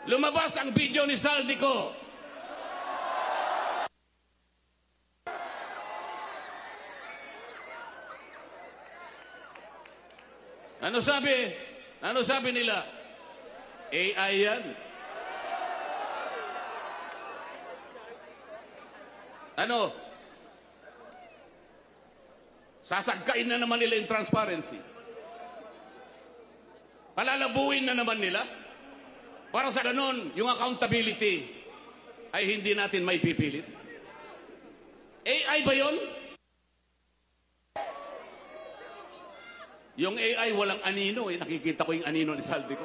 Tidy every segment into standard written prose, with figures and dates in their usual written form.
lumabas ang video ni Saldico. Ano sabi? Ano sabi nila? AI yan. Ano? Sasagkain na naman nila yung transparency. Palalabuin na naman nila. Para sa ganon, yung accountability ay hindi natin may pipilit. AI ba yun? Yung AI walang anino eh. Nakikita ko yung anino ni Saldico.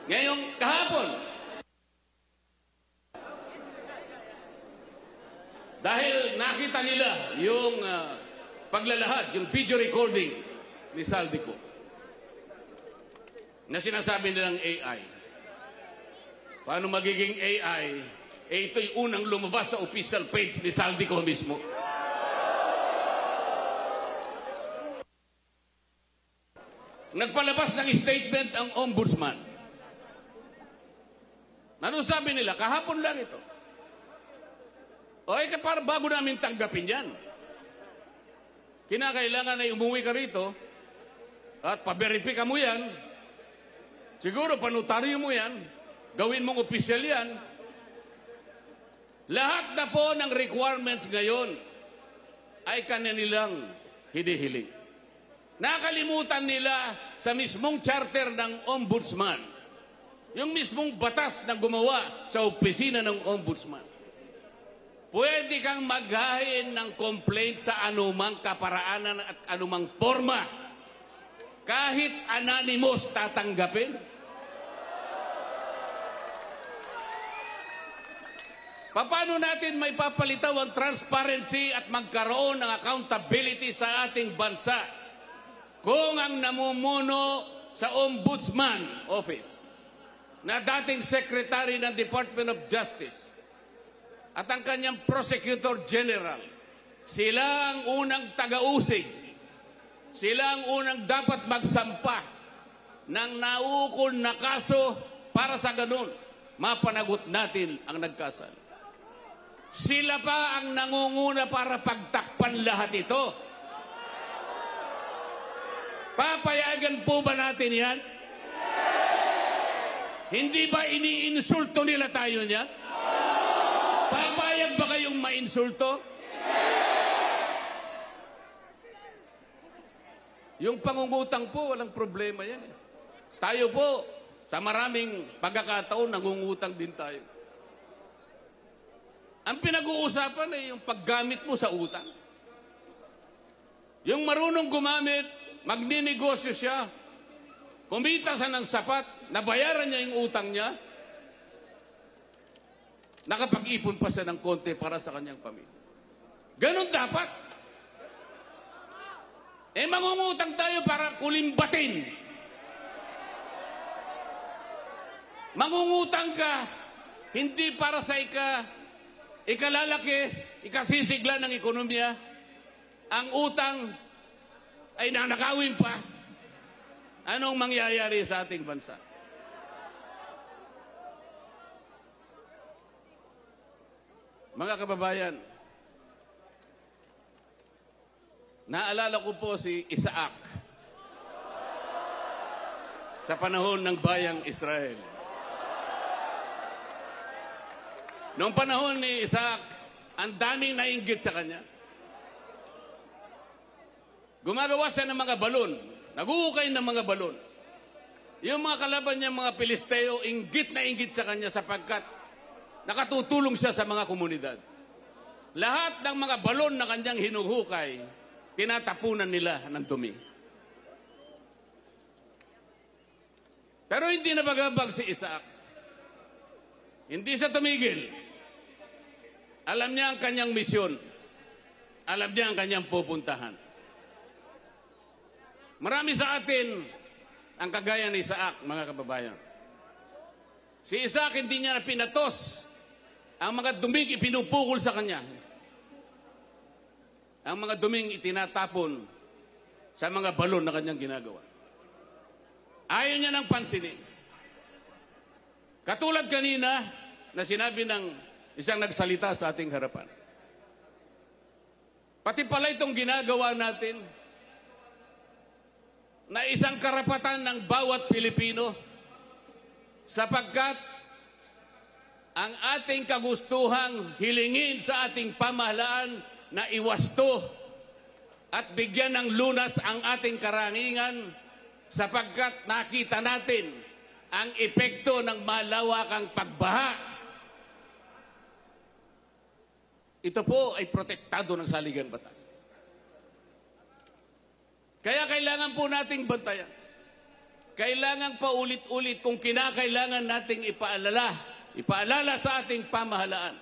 Ngayong kahapon, dahil nakita nila yung paglalahad, yung video recording ni Saldico na sinasabi nilang AI. Paano magiging AI? Ito'y unang lumabas sa official page ni Saldico mismo. Nagpalabas ng statement ang ombudsman. Ano sabi nila? Kahapon lang ito. O para bago namin tanggapin yan. Kinakailangan ay umuwi ka rito at paberipika mo yan. Siguro panutaryo mo yan. Gawin mong opisyal yan. Lahat na po ng requirements ngayon ay kanilang hinihiling. Nakalimutan nila sa mismong charter ng ombudsman. Yung mismong batas na gumawa sa opisina ng ombudsman. Pwede kang maghain ng complaint sa anumang kaparaanan at anumang forma. Kahit anonymous tatanggapin. Paano natin may papalitaw ang transparency at magkaroon ng accountability sa ating bansa kung ang namumuno sa Ombudsman Office na dating Secretary ng Department of Justice at ang kanyang Prosecutor General, sila ang unang taga-usig, sila ang unang dapat magsampa ng naukol na kaso para sa ganun, mapanagot natin ang nagkasala. Sila pa ang nangunguna para pagtakpan lahat ito. Papayagan po ba natin yan? Hindi ba iniinsulto nila tayo niya? Papayag ba kayong mainsulto? Yung pangungutang po, walang problema yan. Tayo po, sa maraming pagkakataon, nangungutang din tayo. Ang pinag-uusapan ay yung paggamit mo sa utang. Yung marunong gumamit, magninegosyo siya, kumita siya ng sapat, nabayaran niya yung utang niya, nakapag-ipon pa siya ng konti para sa kanyang pamilya. Ganon dapat. Mangungutang tayo para kulimbatin. Mangungutang ka, hindi para sa ikalalaki, ikasisigla ng ekonomiya. Ang utang ay nanakawin pa. Anong mangyayari sa ating bansa? Mga kababayan, naalala ko po si Isaac sa panahon ng bayang Israel. Noong panahon ni Isaac, ang daming nainggit sa kanya. Gumagawa siya ng mga balon. Naguhukay ng mga balon. Yung mga kalaban niya, mga Pilisteo, inggit na inggit sa kanya sapagkat nakatutulong siya sa mga komunidad. Lahat ng mga balon na kanyang hinuhukay, tinatapunan nila ng dumi. Pero hindi nabagabag si Isaac. Hindi siya tumigil. Alam niya ang kanyang misyon. Alam niya ang kanyang pupuntahan. Marami sa atin ang kagaya ni Isaac, mga kababayan. Si Isaac hindi niya na pinatos ang mga duming ipinupukol sa kanya. Ang mga duming itinatapon sa mga balon na kanyang ginagawa. Ayaw niya nang pansinin. Katulad kanina na sinabi ng isang nagsalita sa ating harapan. Pati pala itong ginagawa natin na isang karapatan ng bawat Pilipino sapagkat ang ating kagustuhang hilingin sa ating pamahalaan na iwasto at bigyan ng lunas ang ating karangingan sapagkat nakita natin ang epekto ng malawakang pagbaha. Ito po ay protektado ng saligang batas. Kaya kailangan po nating bantayan. Kailangan paulit-ulit kung kinakailangan nating ipaalala sa ating pamahalaan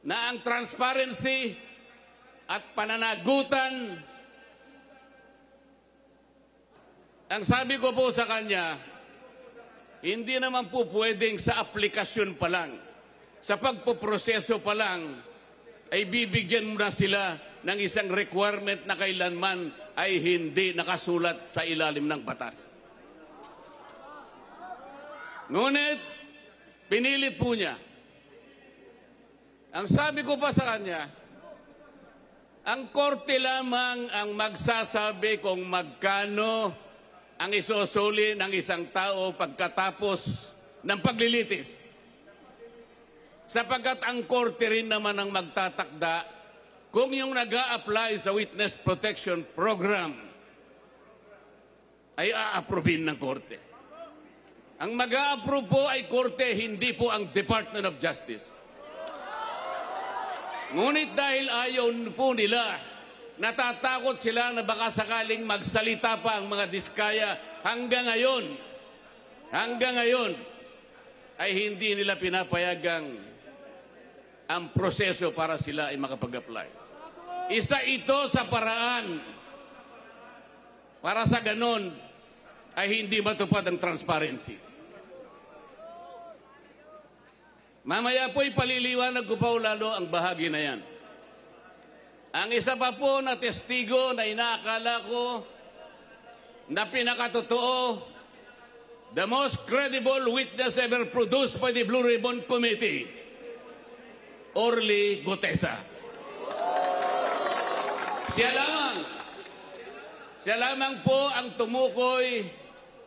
na ang transparency at pananagutan, ang sabi ko po sa kanya, hindi naman po pwedeng sa aplikasyon pa lang, sa pagpoproseso pa lang, ay bibigyan mo na sila ng isang requirement na kailanman ay hindi nakasulat sa ilalim ng batas. Ngunit, pinilit po niya. Ang sabi ko pa sa kanya, ang korte lamang ang magsasabi kung magkano ang isusuli ng isang tao pagkatapos ng paglilitis. Sapagkat ang korte rin naman ang magtatakda kung yung nag-a-apply sa Witness Protection Program ay a-approbin ng korte. Ang mag-a-approve po ay korte, hindi po ang Department of Justice. Ngunit dahil ayaw po nila, natatakot sila na baka sakaling magsalita pa ang mga diskaya hanggang ngayon ay hindi nila pinapayagang ang proseso para sila ay makapag-apply. Isa ito sa paraan para sa ganon ay hindi matupad ang transparency. Mamaya po ipaliliwanag ko pa lalo ang bahagi na yan. Ang isa pa po na testigo na inaakala ko na pinakatotoo, the most credible witness ever produced by the Blue Ribbon Committee, Orly Gutesa. Siya lamang po ang tumukoy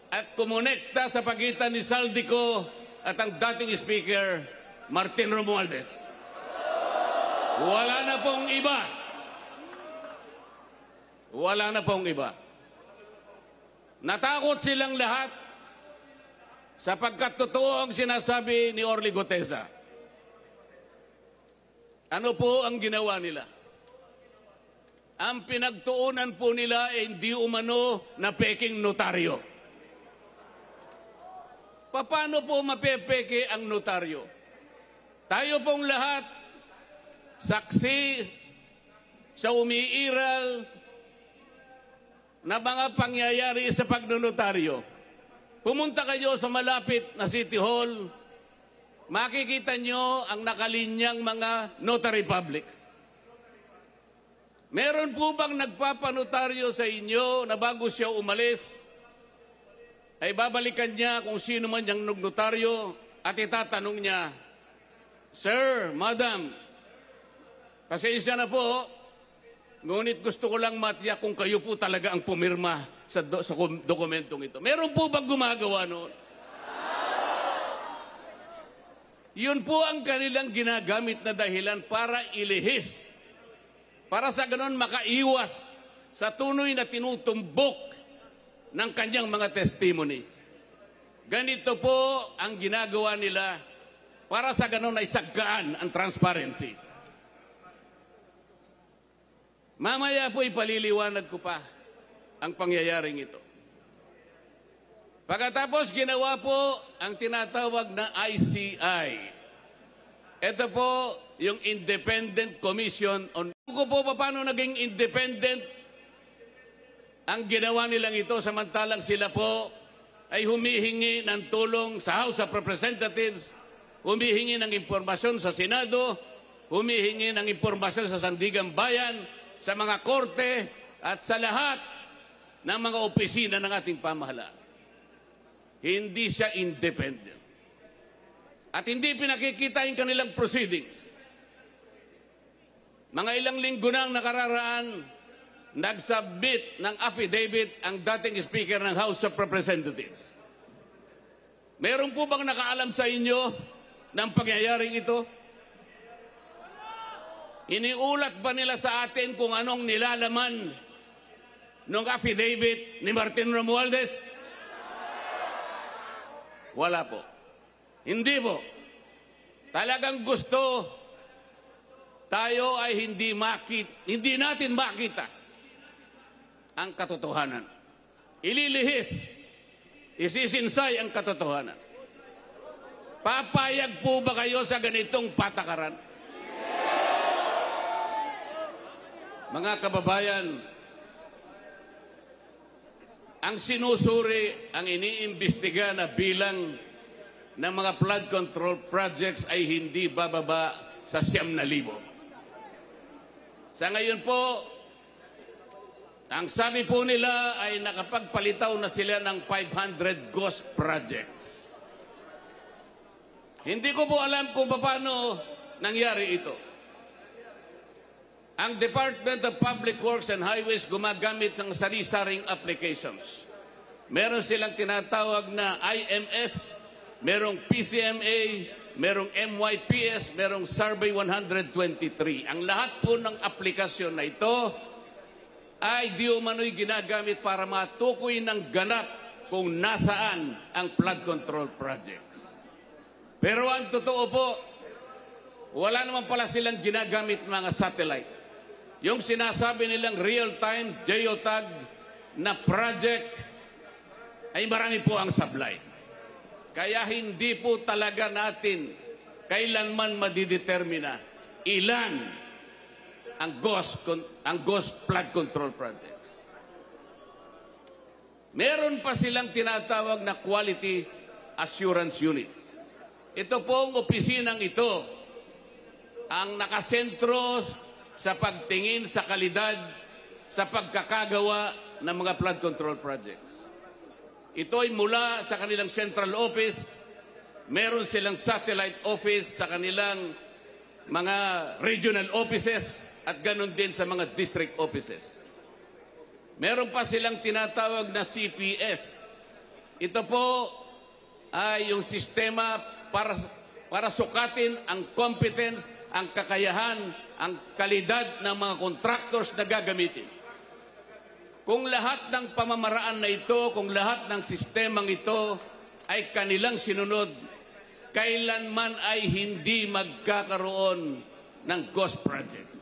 at kumonekta sa pagitan ni Saldico at ang dating speaker, Martin Romualdez. Wala na pong iba. Wala na pong iba. Natakot silang lahat sapagkat totoo ang sinasabi ni Orly Gutesa. Ano po ang ginawa nila? Ang pinagtuunan po nila ay hindi umano na peking notaryo. Paano po mapepeke ang notaryo? Tayo pong lahat, saksi sa umiiral na mga pangyayari sa pagnonotaryo. Pumunta kayo sa malapit na City Hall, makikita nyo ang nakalinyang mga notary publics. Meron po bang nagpapanotaryo sa inyo na bago siya umalis, ay babalikan niya kung sino man yung notaryo at itatanong niya, Sir, Madam, pasensya na po, ngunit gusto ko lang matiyak kung kayo po talaga ang pumirma sa dokumentong ito. Meron po bang gumagawa noon? Yun po ang kanilang ginagamit na dahilan para ilihis. Para sa ganon makaiwas sa tunoy na tinutumbok ng kanyang mga testimonies. Ganito po ang ginagawa nila para sa ganon ay sagkaan ang transparency. Mamaya po ipaliliwanag ko pa ang pangyayaring ito. Pagkatapos ginawa po ang tinatawag na ICI. Ito po yung Independent Commission on ko po paano naging independent ang ginawa nilang ito samantalang sila po ay humihingi ng tulong sa House of Representatives, humihingi ng impormasyon sa Senado, humihingi ng impormasyon sa Sandigan Bayan, sa mga korte at sa lahat ng mga opisina ng ating pamahalaan. Hindi siya independent. At hindi pinakikita yung kanilang proceedings. Mga ilang linggo nang nakararaan, nagsubmit ng affidavit ang dating Speaker ng House of Representatives. Meron po bang nakaalam sa inyo ng pangyayaring ito? Iniulat ba nila sa atin kung anong nilalaman ng affidavit ni Martin Romualdez? Wala po. Hindi po. Talagang gusto tayo ay hindi natin makita ang katotohanan. Ililihis, isisinsay ang katotohanan. Papayag po ba kayo sa ganitong patakaran? Mga kababayan, ang sinusuri, ang iniimbestiga na bilang ng mga flood control projects ay hindi bababa sa 9,000. Sa ngayon po, ang sabi po nila ay nakapagpalitaw na sila ng 500 ghost projects. Hindi ko po alam kung paano nangyari ito. Ang Department of Public Works and Highways gumagamit ng sari-saring applications. Meron silang tinatawag na IMS, merong PCMA, merong MYPS, merong Survey 123. Ang lahat po ng aplikasyon na ito ay di umano'y ginagamit para matukoy ng ganap kung nasaan ang flood control projects. Pero ang totoo po, wala naman pala silang ginagamit mga satellite. Yung sinasabi nilang real-time geotag na project ay marami po ang sablay. Kaya hindi po talaga natin kailanman madidetermina ilan ang ghost flood control projects. Meron pa silang tinatawag na quality assurance units. Ito pong opisinang ito ang nakasentro sa pagtingin sa kalidad sa pagkakagawa ng mga flood control projects. Ito ay mula sa kanilang central office, meron silang satellite office sa kanilang mga regional offices at ganun din sa mga district offices. Meron pa silang tinatawag na CPS. Ito po ay yung sistema para sukatin ang competence, ang kakayahan, ang kalidad ng mga contractors na gagamitin. Kung lahat ng pamamaraan na ito, kung lahat ng sistemang ito ay kanilang sinunod, kailanman ay hindi magkakaroon ng ghost projects.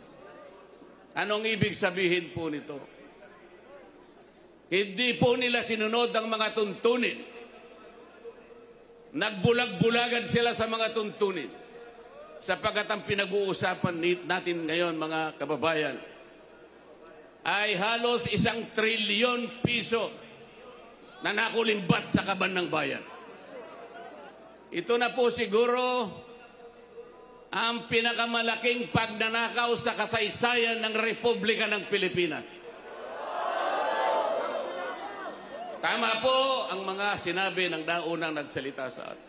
Anong ibig sabihin po nito? Hindi po nila sinunod ang mga tuntunin. Nagbulag-bulagan sila sa mga tuntunin. Sapagat ang pinag-uusapan natin ngayon, mga kababayan, ay halos 1 trilyon piso na nakulimbat sa kaban ng bayan. Ito na po siguro ang pinakamalaking pagnanakaw sa kasaysayan ng Republika ng Pilipinas. Tama po ang mga sinabi ng naunang nagsalita sa atin.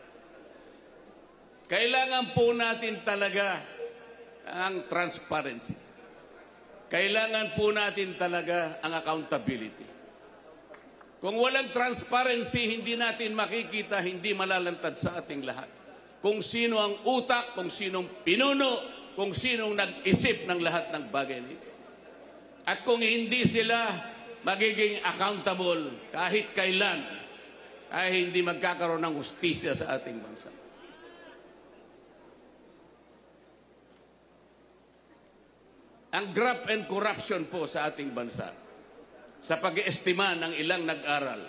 Kailangan po natin talaga ang transparency. Kailangan po natin talaga ang accountability. Kung walang transparency, hindi natin makikita, hindi malalantad sa ating lahat. Kung sino ang utak, kung sinong pinuno, kung sinong nag-isip ng lahat ng bagay nito. At kung hindi sila magiging accountable kahit kailan, ay hindi magkakaroon ng hustisya sa ating bansa. Ang graft and corruption po sa ating bansa, sa pag-iestima ng ilang nag-aral,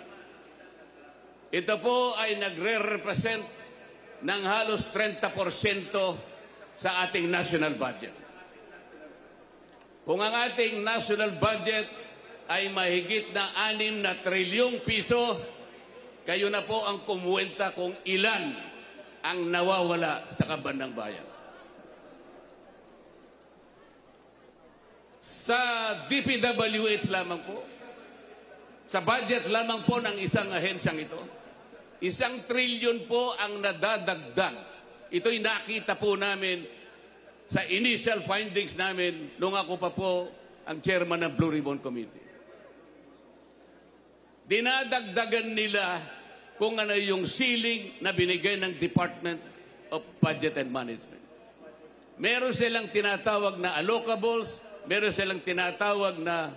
ito po ay nagre-represent ng halos 30% sa ating national budget. Kung ang ating national budget ay mahigit na 6 na trilyong piso, kayo na po ang kumuwenta kung ilan ang nawawala sa kaban ng bayan. Sa DPWH lamang po, sa budget lamang po ng isang ahensyang ito, 1 trilyon po ang nadadagdag. Ito'y nakita po namin sa initial findings namin nung ako pa po ang chairman ng Blue Ribbon Committee. Dinadagdagan nila kung ano yung ceiling na binigay ng Department of Budget and Management. Meron silang tinatawag na allocables, meron silang tinatawag na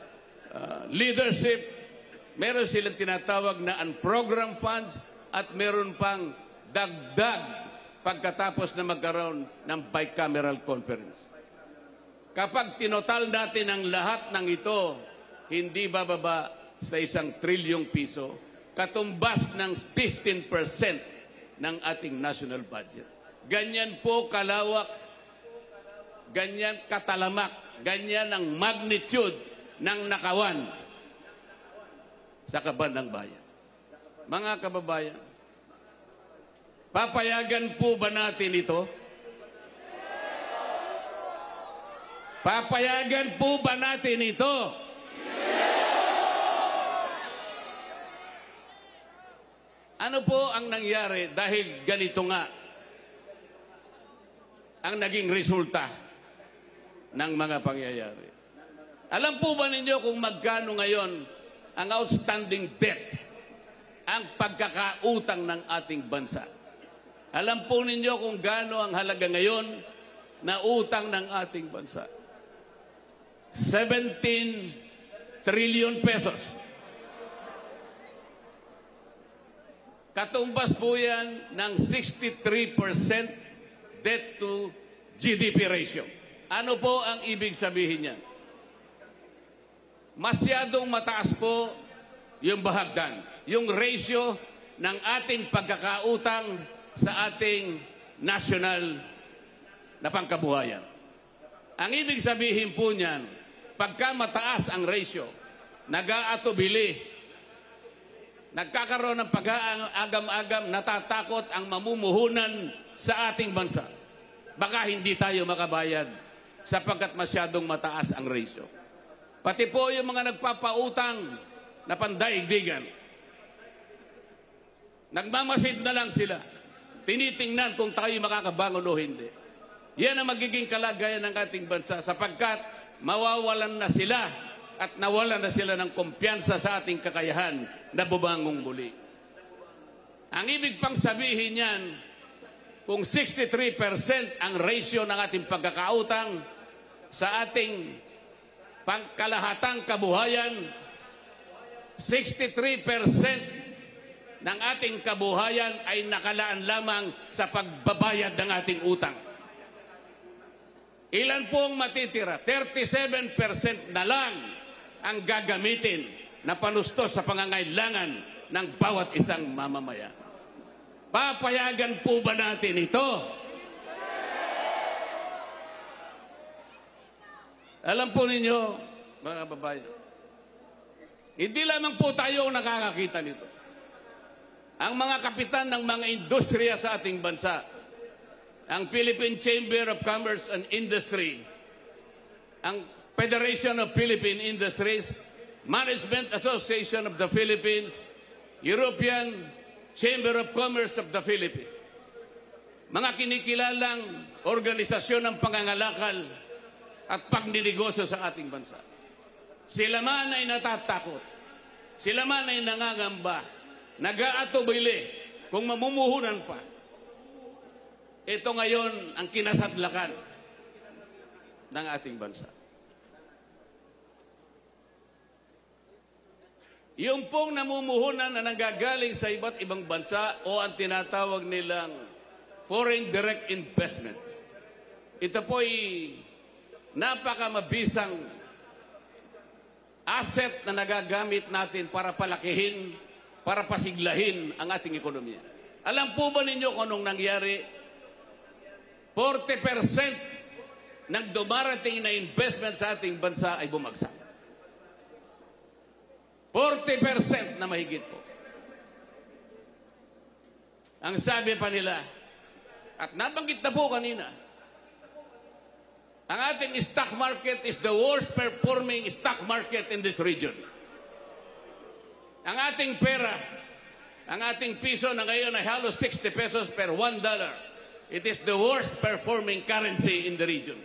leadership, meron silang tinatawag na unprogrammed funds, at meron pang dagdag pagkatapos na magkaroon ng bicameral conference. Kapag tinotal natin ang lahat ng ito, hindi bababa sa 1 trilyong piso, katumbas ng 15% ng ating national budget. Ganyan po kalawak, ganyan katalamak, ganyan ang magnitude ng nakawan sa kaban ng bayan. Mga kababayan, papayagan po ba natin ito? Papayagan po ba natin ito? Ano po ang nangyari dahil ganito nga ang naging resulta ng mga pangyayari? Alam po ba ninyo kung magkano ngayon ang outstanding debt, ang pagkakautang ng ating bansa? Alam po ninyo kung gaano ang halaga ngayon na utang ng ating bansa? 17 trillion pesos. Katumbas po yan ng 63% debt to GDP ratio. Ano po ang ibig sabihin niyan? Masyadong mataas po yung bahagdan, yung ratio ng ating pagkakautang sa ating national na pangkabuhayan. Ang ibig sabihin po niyan, pagka mataas ang ratio, nag-aatubili, nagkakaroon ng pag-aagam-agam, natatakot ang mamumuhunan sa ating bansa. Baka hindi tayo makabayad sapagkat masyadong mataas ang ratio. Pati po yung mga nagpapautang na pandaigdigan, nagmamasid na lang sila. Tinitingnan kung tayo makakabangon o hindi. Yan ang magiging kalagayan ng ating bansa sapagkat mawawalan na sila at nawalan na sila ng kumpiyansa sa ating kakayahan na bumangong muli. Ang ibig pang sabihin yan, kung 63% ang ratio ng ating pagkakautang sa ating pangkalahatang kabuhayan, 63% ng ating kabuhayan ay nakalaan lamang sa pagbabayad ng ating utang. Ilan po ang matitira? 37% na lang ang gagamitin na panustos sa pangangailangan ng bawat isang mamamayan. Papayagan po ba natin ito? Alam po ninyo, mga kababayan, hindi lamang po tayo ang nakakakita nito. Ang mga kapitan ng mga industriya sa ating bansa, ang Philippine Chamber of Commerce and Industry, ang Federation of Philippine Industries, Management Association of the Philippines, European Chamber of Commerce of the Philippines, mga kinikilalang organisasyon ng pangangalakal at pagninegosyo sa ating bansa. Sila man ay natatakot, sila man ay nangangamba, nag-aatubili kung mamumuhunan pa. Ito ngayon ang kinasadlakan ng ating bansa. Yung pong namumuhunan na nanggagaling sa iba't ibang bansa o ang tinatawag nilang foreign direct investments, ito po ay napakamabisang asset na nagagamit natin para palakihin, para pasiglahin ang ating ekonomiya. Alam po ba ninyo kung anong nangyari? 40% ng dumarating na investment sa ating bansa ay bumagsak. 40% na mahigit po. Ang sabi pa nila, at nabanggit na po kanina, ang ating stock market is the worst performing stock market in this region. Ang ating pera, ang ating piso na ngayon ay halos 60 pesos per $1. It is the worst performing currency in the region.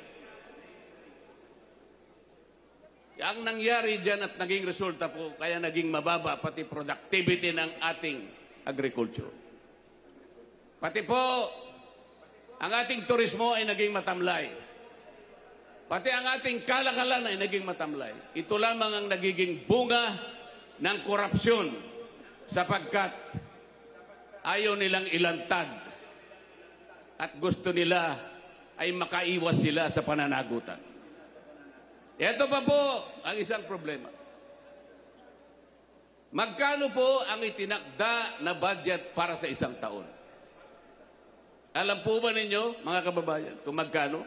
Ang nangyari dyan at naging resulta po, kaya naging mababa pati productivity ng ating agriculture. Pati po, ang ating turismo ay naging matamlay. Pati ang ating kalakalan ay naging matamlay. Ito lamang ang nagiging bunga ng korupsyon sapagkat ayaw nilang ilantad at gusto nila ay makaiwas sila sa pananagutan. Ito pa po ang isang problema. Magkano po ang itinakda na budget para sa isang taon? Alam po ba ninyo, mga kababayan, kung magkano?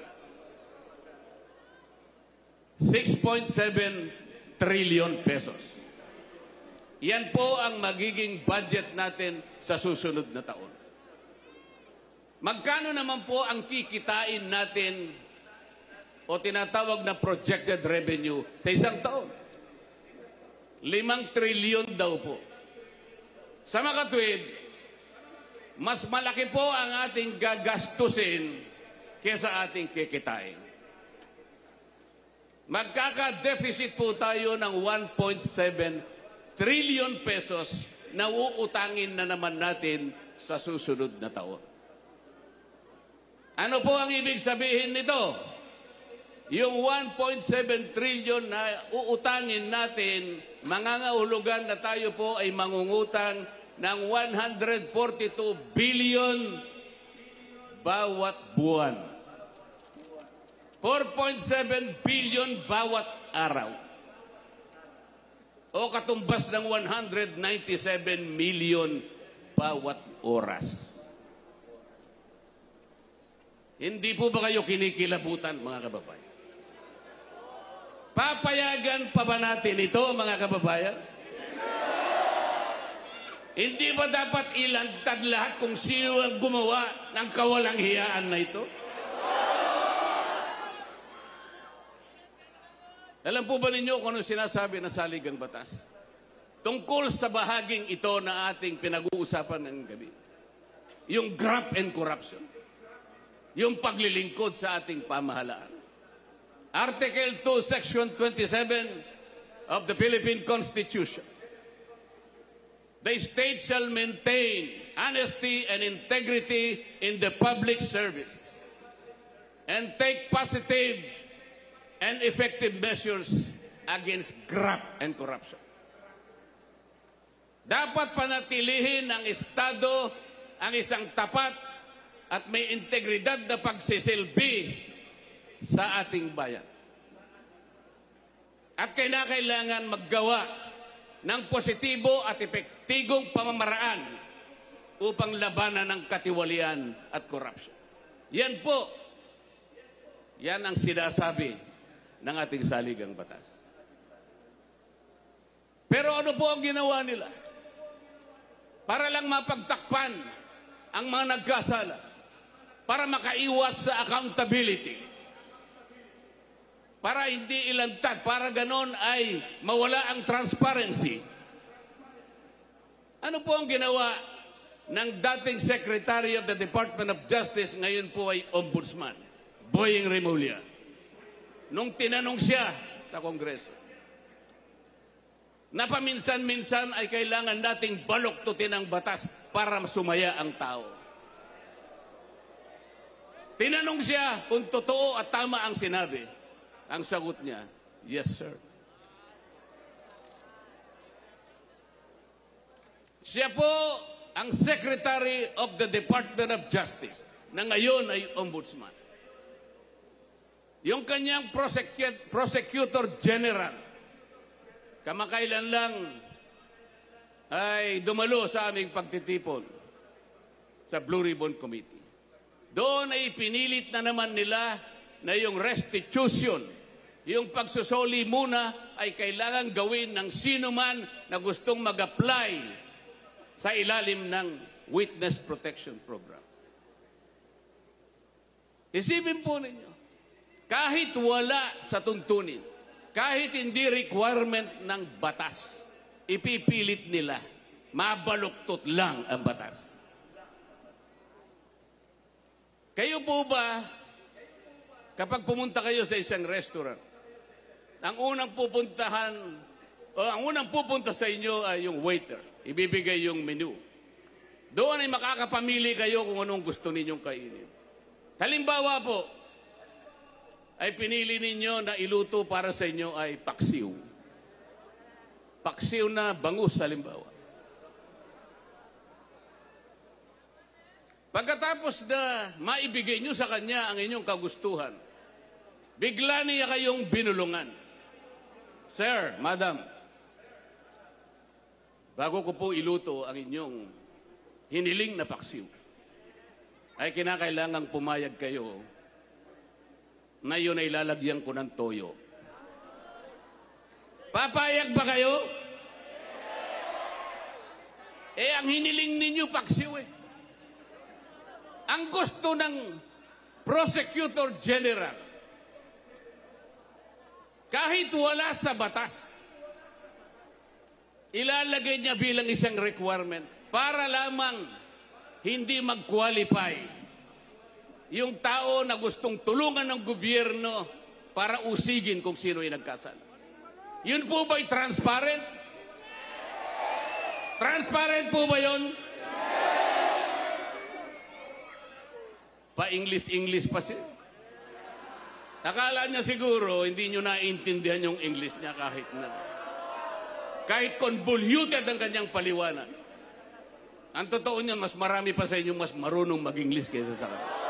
6.7 trillion pesos. Yan po ang magiging budget natin sa susunod na taon. Magkano naman po ang kikitain natin o tinatawag na projected revenue sa isang taon? 5 trillion daw po. Sa makatwid, mas malaki po ang ating gagastusin kesa ating kikitain. Magkaka-deficit po tayo ng 1.7 trillion pesos na uutangin na naman natin sa susunod na taon. Ano po ang ibig sabihin nito? Yung 1.7 trillion na uutangin natin, mangangahulugan na tayo po ay mangungutang ng 142 billion bawat buwan. 4.7 billion bawat araw. O katumbas ng 197 million bawat oras. Hindi po ba kayo kinikilabutan, mga kababayan? Papayagan pa ba natin ito, mga kababayan? Hindi ba dapat ilantad lahat kung sino ang gumawa ng kawalang hiyaan na ito? Alam po ba ninyo kung ano sinasabi ng saligang batas? Tungkol sa bahaging ito na ating pinag-uusapan ng gabi. Yung graft and corruption. Yung paglilingkod sa ating pamahalaan. Article 2, Section 27 of the Philippine Constitution. The state shall maintain honesty and integrity in the public service and take positive and effective measures against graft and corruption. Dapat panatilihin ng Estado ang isang tapat at may integridad na pagsisilbi sa ating bayan. At kailangan maggawa ng positibo at epektigong pamamaraan upang labanan ng katiwalian at korupsyon. Yan po, yan ang sinasabi ng ating saligang batas. Pero ano po ang ginawa nila? Para lang mapagtakpan ang mga nagkasala, para makaiwas sa accountability, para hindi ilantad, para ganon ay mawala ang transparency. Ano po ang ginawa ng dating Secretary of the Department of Justice, ngayon po ay Ombudsman, Boying Remulla, nung tinanong siya sa Kongreso? Na paminsan-minsan ay kailangan nating baluktutin ang batas para sumaya ang tao. Tinanong siya kung totoo at tama ang sinabi. Ang sagot niya, yes, sir. Siya po ang Secretary of the Department of Justice na ngayon ay Ombudsman. Yung kanyang Prosecutor General, kamakailan lang ay dumalo sa aming pagtitipon sa Blue Ribbon Committee. Doon ay pinilit na naman nila na yung restitution, yung pagsusoli muna ay kailangan gawin ng sino man na gustong mag-apply sa ilalim ng Witness Protection Program. Isipin po ninyo, kahit wala sa tuntunin, kahit hindi requirement ng batas, ipipilit nila, mabaluktot lang ang batas. Kayo po ba, kapag pumunta kayo sa isang restaurant, ang unang pupuntahan, o ang unang pupunta sa inyo ay yung waiter. Ibibigay yung menu. Doon ay makakapamili kayo kung anong gusto ninyong kainin. Halimbawa po, ay pinili ninyo na iluto para sa inyo ay paksiw. Paksiw na bangus, halimbawa. Pagkatapos na maibigay nyo sa kanya ang inyong kagustuhan, bigla niya kayong binulungan. Sir, Madam, bago ko po iluto ang inyong hiniling na paksiw, ay kinakailangang pumayag kayo na yun ay lalagyan ko ng toyo. Papayag ba kayo? Ang hiniling ninyo paksiw eh. Ang gusto ng Prosecutor General, kahit wala sa batas, ilalagay niya bilang isang requirement para lamang hindi mag-qualify yung tao na gustong tulungan ng gobyerno para usigin kung sino ay nagkasala. Yun po ba'y transparent? Transparent po ba yun? Pa-English pa siya. Akala niya siguro, hindi nyo naiintindihan yung English niya kahit na. Kahit convoluted ang kanyang paliwanag. Ang totoo niya, mas marami pa sa inyo mas marunong mag-English kaysa sa kanya.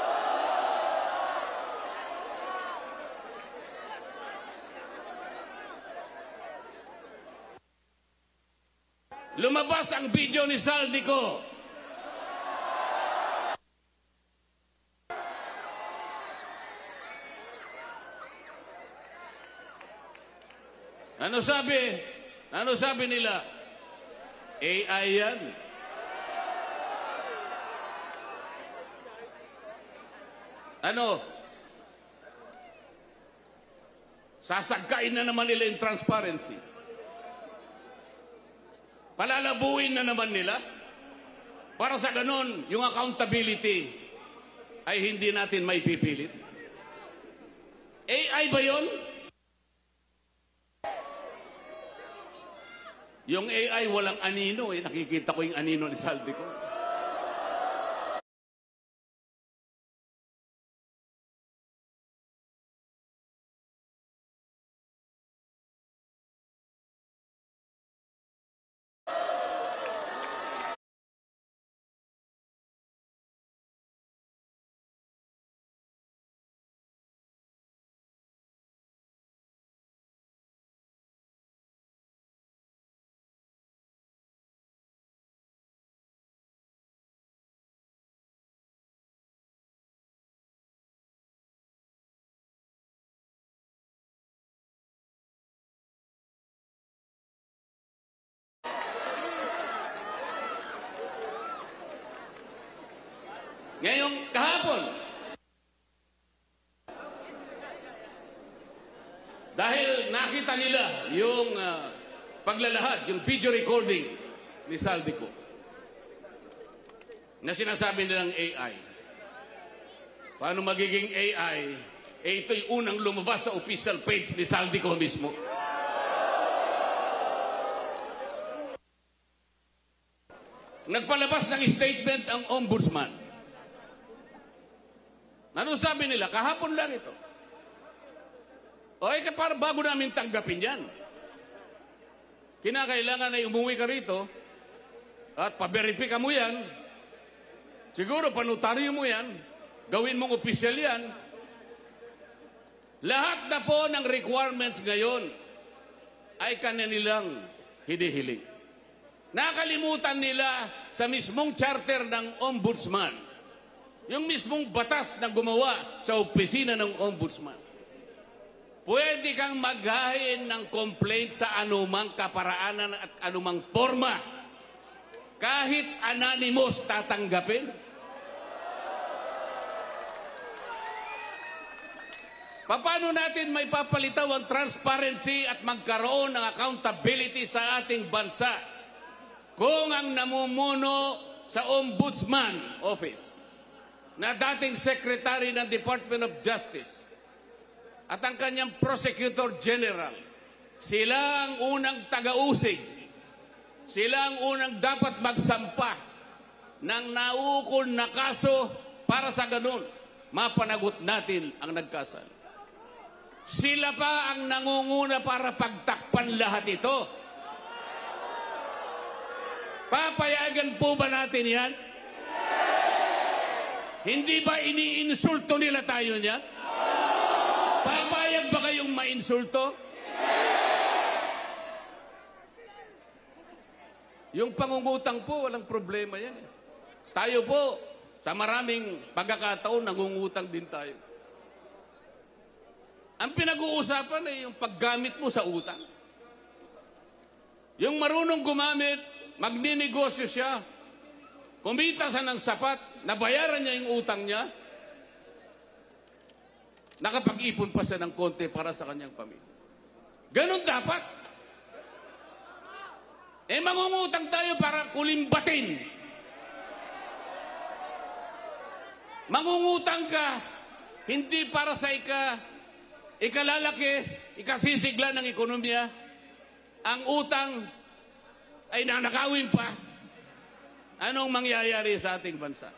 Lumabas ang video ni Saldico. Ano sabi? Ano sabi nila? AI yan. Ano? Sasagkain na naman nila yung transparency. Palalabuin na naman nila. Para sa ganun, yung accountability ay hindi natin may pipilit. AI ba yun? Yung AI walang anino eh. Nakikita ko yung anino ni Saldico. Ngayong kahapon, dahil nakita nila yung paglalahad, yung video recording ni Saldico na sinasabi nilang AI. Paano magiging AI? Ito'y unang lumabas sa official page ni Saldico mismo. Nagpalabas ng statement ang ombudsman. Ano sabi nila? Kahapon lang ito. O para bago namin tanggapin yan. Kinakailangan ay umuwi ka rito at paberipika mo yan. Siguro panutaryo mo yan. Gawin mong opisyal yan. Lahat na po ng requirements ngayon ay kanilang hinihiling. Nakalimutan nila sa mismong charter ng ombudsman yung mismong batas na gumawa sa opisina ng ombudsman. Pwede kang maghain ng complaint sa anumang kaparaanan at anumang forma. Kahit anonymous tatanggapin. Paano natin may papalitaw ang transparency at magkaroon ng accountability sa ating bansa kung ang namumuno sa Ombudsman Office na dating Secretary ng Department of Justice at ang kanyang Prosecutor General, sila ang unang taga-usig, sila ang unang dapat magsampa ng naukol na kaso para sa ganun mapanagot natin ang nagkasala. Sila pa ang nangunguna para pagtakpan lahat ito. Papayagan po ba natin yan? Hindi ba iniinsulto nila tayo niya? Papayag ba kayong mainsulto? Yung pangungutang po, walang problema yan. Tayo po, sa maraming pagkakataon, nangungutang din tayo. Ang pinag-uusapan ay yung paggamit mo sa utang. Yung marunong gumamit, magninegosyo siya, kumita siya ng sapat, nabayaran niya yung utang niya, nakapag-ipon pa siya ng konti para sa kanyang pamilya. Ganon dapat. Mangungutang tayo para kulimbatin. Mangungutang ka, hindi para sa ikalalaki, ikasisigla ng ekonomiya. Ang utang ay nanakawin pa. Anong mangyayari sa ating bansa?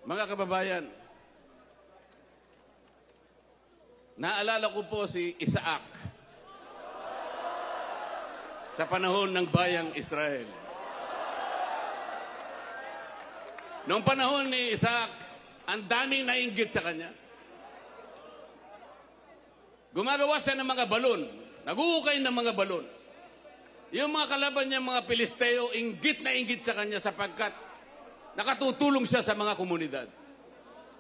Mga kababayan, naalala ko po si Isaac sa panahon ng bayang Israel. Noong panahon ni Isaac, ang daming nainggit sa kanya. Gumagawa siya ng mga balon, naguhukay ng mga balon. Yung mga kalaban niya, mga Pilisteo, inggit na inggit sa kanya sapagkat nakatutulong siya sa mga komunidad.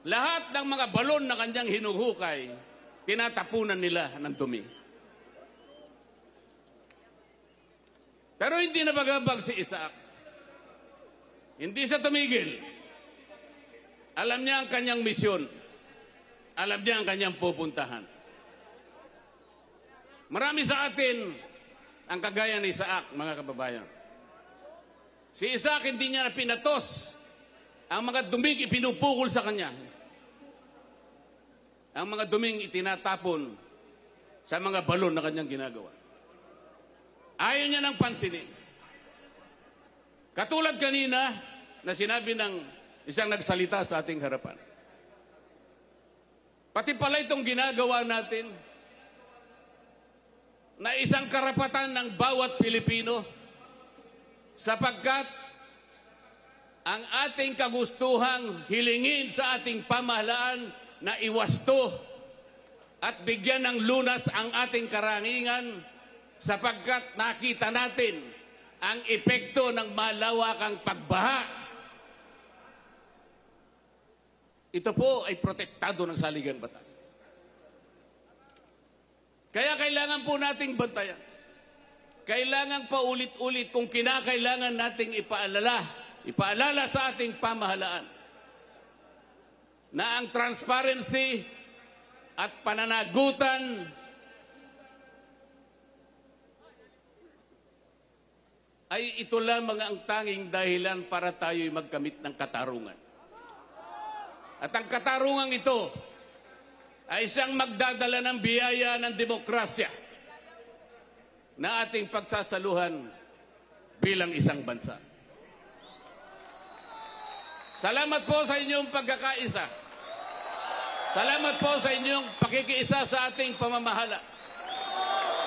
Lahat ng mga balon na kanyang hinuhukay, tinatapunan nila ng dumi. Pero hindi nabagabag si Isaac. Hindi siya tumigil. Alam niya ang kanyang misyon. Alam niya ang kanyang pupuntahan. Marami sa atin ang kagaya ni Isaac, mga kababayan. Si Isaac hindi niya pinatos ang mga duming ipinupukol sa kanya. Ang mga duming itinatapon sa mga balon na kanyang ginagawa. Ayaw niya ng pansinin. Katulad kanina na sinabi ng isang nagsalita sa ating harapan. Pati pala itong ginagawa natin na isang karapatan ng bawat Pilipino sapagkat ang ating kagustuhang hilingin sa ating pamahalaan na iwasto at bigyan ng lunas ang ating karangingan sapagkat nakita natin ang epekto ng malawakang pagbaha. Ito po ay protektado ng saligang batas. Kaya kailangan po nating bantayan. Kailangan paulit-ulit kung kinakailangan nating ipaalala sa ating pamahalaan na ang transparency at pananagutan ay ito lamang ang tanging dahilan para tayo'y magkamit ng katarungan. At ang katarungang ito ay siyang magdadala ng biyaya ng demokrasya na ating pagsasaluhan bilang isang bansa. Salamat po sa inyong pagkakaisa. Salamat po sa inyong pakikiisa sa ating pamamahala.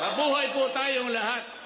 Mabuhay po tayong lahat.